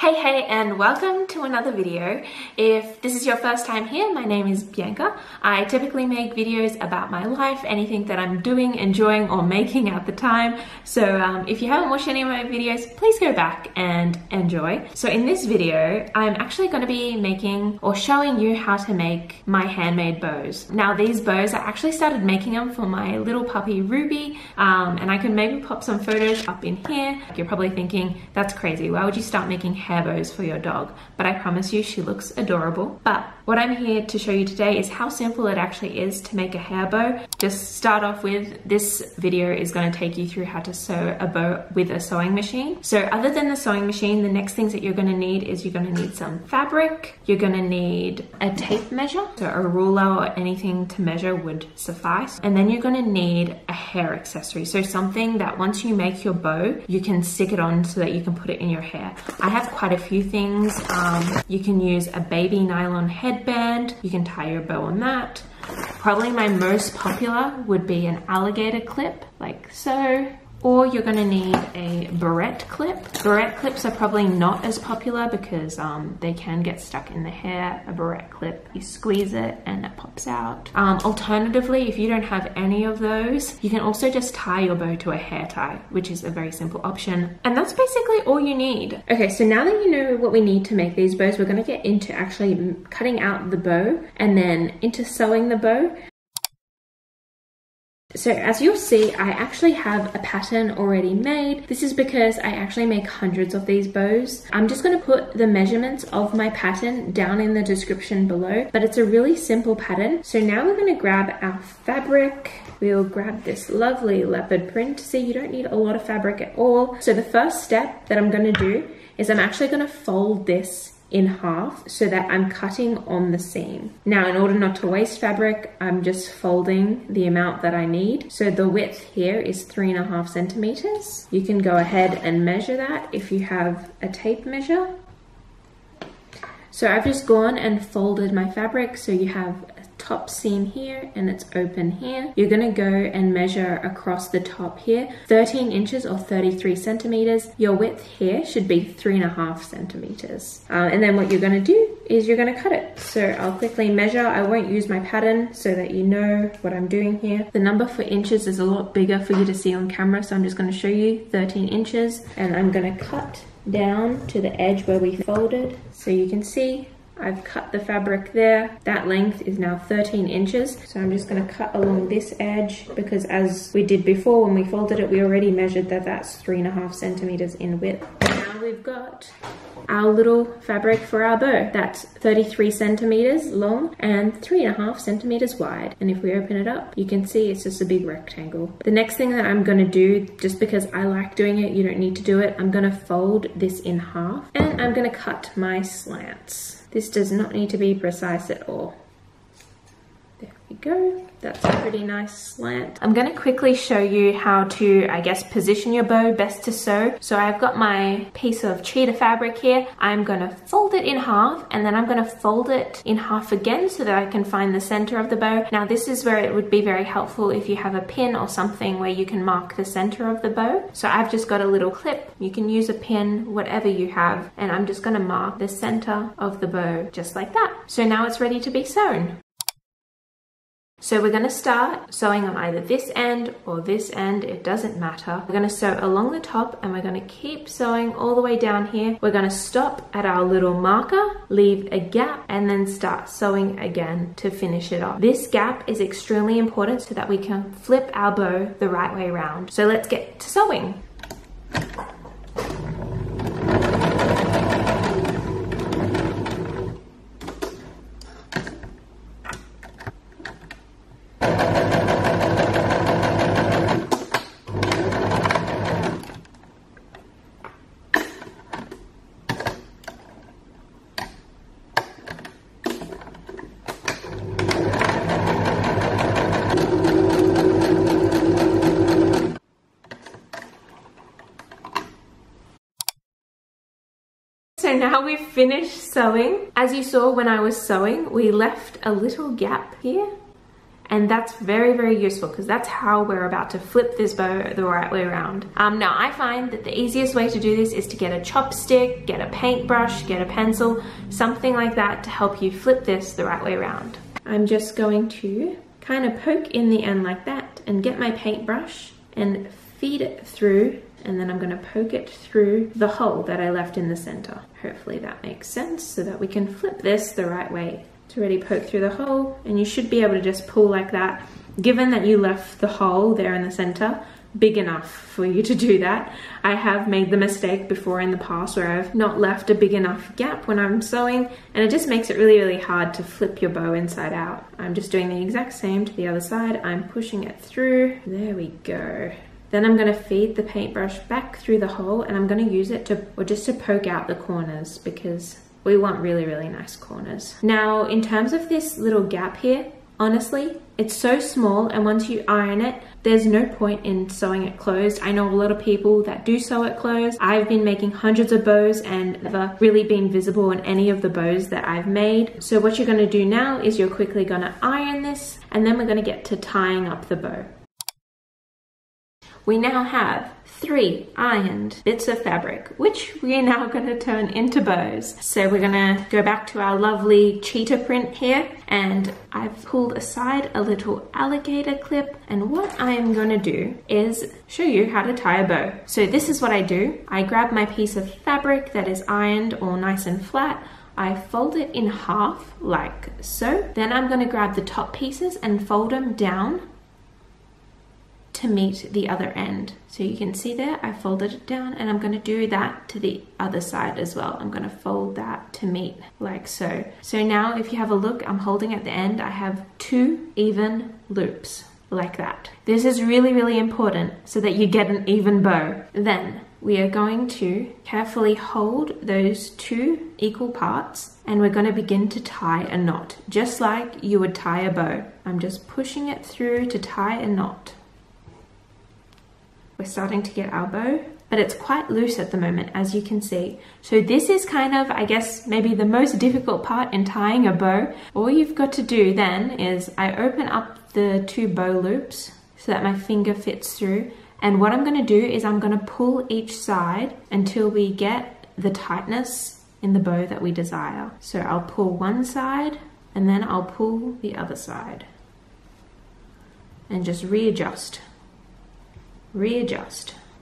Hey, and welcome to another video. If this is your first time here, my name is Bianca. I typically make videos about my life, anything that I'm doing, enjoying, or making at the time. So if you haven't watched any of my videos, please go back and enjoy. So in this video, I'm actually going to be making or showing you how to make my handmade bows. Now these bows, I actually started making them for my little puppy Ruby, and I can maybe pop some photos up in here. You're probably thinking, that's crazy. Why would you start making hair bows for your dog? But I promise you, she looks adorable. But what I'm here to show you today is how simple it actually is to make a hair bow. Just start off with, this video is going to take you through how to sew a bow with a sewing machine. So other than the sewing machine, the next things that you're going to need is you're going to need some fabric, you're going to need a tape measure, so a ruler or anything to measure would suffice, and then you're going to need a hair accessory, so something that once you make your bow, you can stick it on so that you can put it in your hair. I have quite a few things. You can use a baby nylon headband, you can tie your bow on that. Probably my most popular would be an alligator clip, like so. Or you're going to need a barrette clip. Barrette clips are probably not as popular because they can get stuck in the hair. A barrette clip, you squeeze it and it pops out. Alternatively, if you don't have any of those, you can also just tie your bow to a hair tie, which is a very simple option. And that's basically all you need. Okay, so now that you know what we need to make these bows, we're going to get into actually cutting out the bow and then into sewing the bow. So as you'll see, I actually have a pattern already made. This is because I actually make hundreds of these bows. I'm just going to put the measurements of my pattern down in the description below, but it's a really simple pattern. So now we're going to grab our fabric. We'll grab this lovely leopard print. See, you don't need a lot of fabric at all. So the first step that I'm going to do is I'm actually going to fold this in half so that I'm cutting on the seam. Now, in order not to waste fabric, I'm just folding the amount that I need. So the width here is 3.5 centimeters. You can go ahead and measure that if you have a tape measure. So I've just gone and folded my fabric. So you have a top seam here and it's open here. You're gonna go and measure across the top here, 13 inches or 33 centimeters. Your width here should be 3.5 centimeters. And then what you're gonna do is you're gonna cut it. So I'll quickly measure. I won't use my pattern so that you know what I'm doing here. The number for inches is a lot bigger for you to see on camera, so I'm just gonna show you 13 inches and I'm gonna cut down to the edge where we folded. So you can see I've cut the fabric there. That length is now 13 inches. So I'm just going to cut along this edge because as we did before when we folded it, we already measured that that's 3.5 centimeters in width. Now we've got our little fabric for our bow. That's 33 centimeters long and 3.5 centimeters wide. And if we open it up, you can see it's just a big rectangle. The next thing that I'm going to do, just because I like doing it, you don't need to do it, I'm going to fold this in half and I'm going to cut my slants. This does not need to be precise at all. There we go. That's a pretty nice slant. I'm going to quickly show you how to, I guess, position your bow best to sew. So I've got my piece of cheetah fabric here. I'm going to fold it in half and then I'm going to fold it in half again so that I can find the center of the bow. Now this is where it would be very helpful if you have a pin or something where you can mark the center of the bow. So I've just got a little clip. You can use a pin, whatever you have, and I'm just going to mark the center of the bow just like that. So now it's ready to be sewn. So we're going to start sewing on either this end or this end, it doesn't matter. We're going to sew along the top and we're going to keep sewing all the way down here. We're going to stop at our little marker, leave a gap, and then start sewing again to finish it off. This gap is extremely important so that we can flip our bow the right way around. So let's get to sewing. So now we've finished sewing. As you saw when I was sewing, we left a little gap here And that's very, very useful because that's how we're about to flip this bow the right way around. Now I find that the easiest way to do this is to get a chopstick, get a paintbrush, get a pencil, something like that to help you flip this the right way around. I'm just going to kind of poke in the end like that and get my paintbrush and feed it through, and then I'm going to poke it through the hole that I left in the center. Hopefully that makes sense so that we can flip this the right way. It's already poked through the hole, and you should be able to just pull like that. Given that you left the hole there in the center big enough for you to do that, I have made the mistake before in the past where I've not left a big enough gap when I'm sewing, and it just makes it really, really hard to flip your bow inside out. I'm just doing the exact same to the other side. I'm pushing it through. There we go. Then I'm going to feed the paintbrush back through the hole, and I'm going to use it just to poke out the corners because we want really, really nice corners. Now, in terms of this little gap here, honestly, it's so small, and once you iron it, there's no point in sewing it closed. I know a lot of people that do sew it closed. I've been making hundreds of bows and never really been visible in any of the bows that I've made. So what you're going to do now is you're quickly going to iron this, and then we're going to get to tying up the bow. We now have 3 ironed bits of fabric, which we are now going to turn into bows. So we're going to go back to our lovely cheetah print here, and I've pulled aside a little alligator clip, and what I am going to do is show you how to tie a bow. So this is what I do. I grab my piece of fabric that is ironed or nice and flat. I fold it in half like so. Then I'm going to grab the top pieces and fold them down to meet the other end. So you can see there, I folded it down, and I'm going to do that to the other side as well. I'm going to fold that to meet like so. So now if you have a look, I'm holding at the end, I have 2 even loops like that. This is really, really important so that you get an even bow. Then we are going to carefully hold those 2 equal parts, and we're going to begin to tie a knot, just like you would tie a bow. I'm just pushing it through to tie a knot. We're starting to get our bow, but it's quite loose at the moment, as you can see. So this is kind of, I guess, maybe the most difficult part in tying a bow. All you've got to do then is I open up the 2 bow loops so that my finger fits through. And what I'm going to do is I'm going to pull each side until we get the tightness in the bow that we desire. So I'll pull one side and then I'll pull the other side and just readjust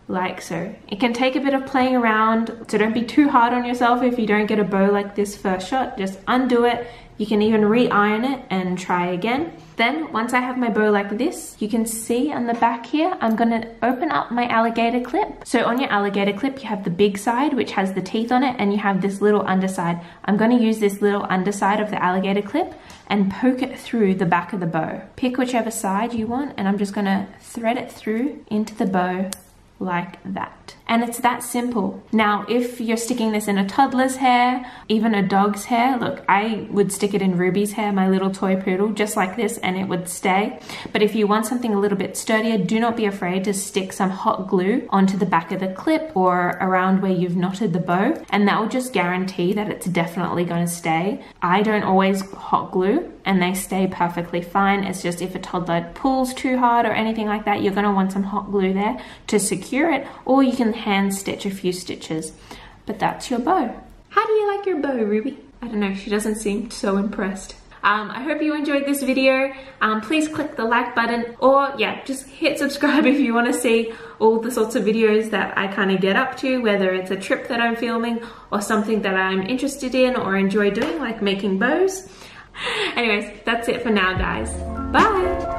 like so. It can take a bit of playing around, so don't be too hard on yourself if you don't get a bow like this first shot. Just undo it. You can even re-iron it and try again. Then once I have my bow like this, you can see on the back here, I'm going to open up my alligator clip. So on your alligator clip, you have the big side, which has the teeth on it, and you have this little underside. I'm going to use this little underside of the alligator clip and poke it through the back of the bow. Pick whichever side you want, and I'm just going to thread it through into the bow like that. And it's that simple. Now, if you're sticking this in a toddler's hair, even a dog's hair, look, I would stick it in Ruby's hair, my little toy poodle, just like this, and it would stay. But if you want something a little bit sturdier, do not be afraid to stick some hot glue onto the back of the clip or around where you've knotted the bow, and that will just guarantee that it's definitely going to stay. I don't always hot glue, and they stay perfectly fine. It's just if a toddler pulls too hard or anything like that, you're going to want some hot glue there to secure it, or you can hand stitch a few stitches. But that's your bow. How do you like your bow, Ruby? I don't know, she doesn't seem so impressed. I hope you enjoyed this video. Please click the like button, or yeah, just hit subscribe if you want to see all the sorts of videos that I kind of get up to, whether it's a trip that I'm filming or something that I'm interested in or enjoy doing, like making bows. Anyways, that's it for now, guys. Bye!